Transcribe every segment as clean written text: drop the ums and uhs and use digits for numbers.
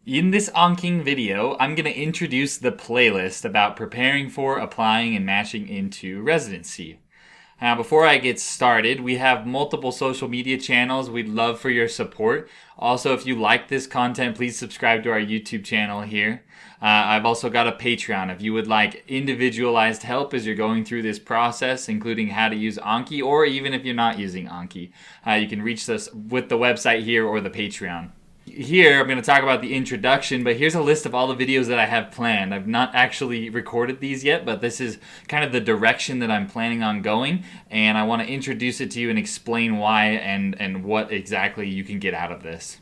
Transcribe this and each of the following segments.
In this AnKing video, I'm going to introduce the playlist about preparing for, applying, and matching into residency. Now, before I get started, we have multiple social media channels. We'd love for your support. Also, if you like this content, please subscribe to our YouTube channel here. I've also got a Patreon. If you would like individualized help as you're going through this process, including how to use Anki, or even if you're not using Anki, you can reach us with the website here or the Patreon. Here, I'm going to talk about the introduction, but here's a list of all the videos that I have planned. I've not actually recorded these yet, but this is kind of the direction that I'm planning on going, and I want to introduce it to you and explain why and what exactly you can get out of this.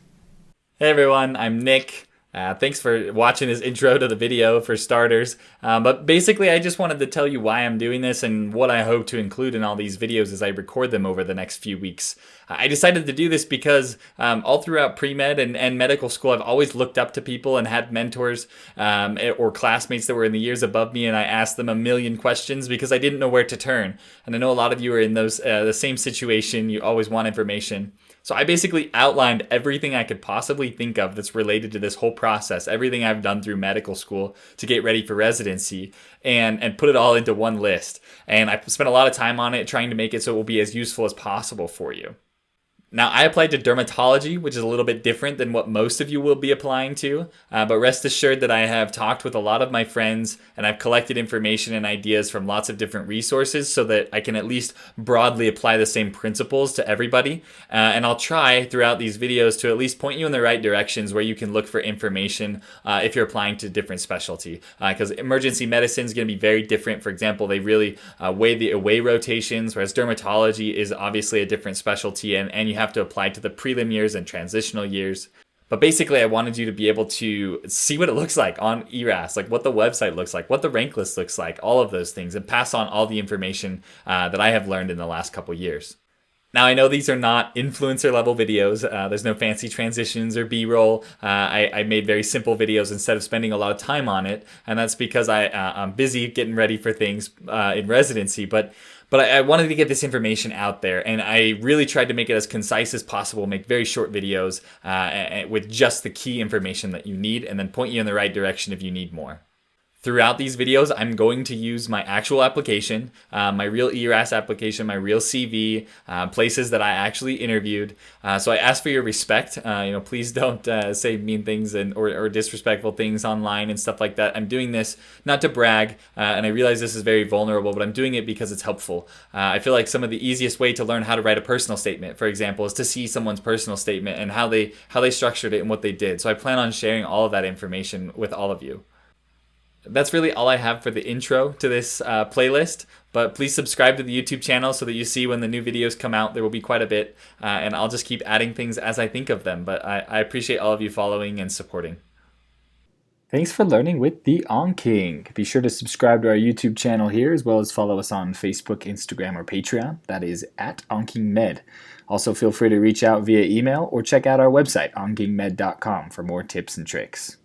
Hey everyone, I'm Nick. Thanks for watching this intro to the video for starters. But basically, I just wanted to tell you why I'm doing this and what I hope to include in all these videos as I record them over the next few weeks. I decided to do this because all throughout pre-med and medical school, I've always looked up to people and had mentors or classmates that were in the years above me, and I asked them a million questions because I didn't know where to turn. And I know a lot of you are in the same situation. You always want information. So I basically outlined everything I could possibly think of that's related to this whole process, everything I've done through medical school to get ready for residency, and put it all into one list. And I spent a lot of time on it trying to make it so it will be as useful as possible for you. Now, I applied to dermatology, which is a little bit different than what most of you will be applying to, but rest assured that I have talked with a lot of my friends and I've collected information and ideas from lots of different resources so that I can at least broadly apply the same principles to everybody. And I'll try throughout these videos to at least point you in the right directions where you can look for information if you're applying to different specialty. Because emergency medicine is going to be very different. For example, they really weigh the away rotations, whereas dermatology is obviously a different specialty, and you have to apply to the prelim years and transitional years. But basically, I wanted you to be able to see what it looks like on ERAS, like what the website looks like, what the rank list looks like, all of those things, and pass on all the information that I have learned in the last couple years. Now, I know these are not influencer level videos. There's no fancy transitions or B-roll. I made very simple videos instead of spending a lot of time on it. And that's because I'm busy getting ready for things in residency. But I wanted to get this information out there, and I really tried to make it as concise as possible, make very short videos with just the key information that you need, and then point you in the right direction if you need more. Throughout these videos, I'm going to use my actual application, my real ERAS application, my real CV, places that I actually interviewed. So I ask for your respect. Please don't say mean things or disrespectful things online and stuff like that. I'm doing this not to brag, and I realize this is very vulnerable, but I'm doing it because it's helpful. I feel like some of the easiest way to learn how to write a personal statement, for example, is to see someone's personal statement and how they structured it and what they did. So I plan on sharing all of that information with all of you. That's really all I have for the intro to this playlist, but please subscribe to the YouTube channel so that you see when the new videos come out. There will be quite a bit, and I'll just keep adding things as I think of them, but I appreciate all of you following and supporting. Thanks for learning with the AnKing. Be sure to subscribe to our YouTube channel here, as well as follow us on Facebook, Instagram, or Patreon. That is at AnKingMed. Also, feel free to reach out via email or check out our website, ankingmed.com, for more tips and tricks.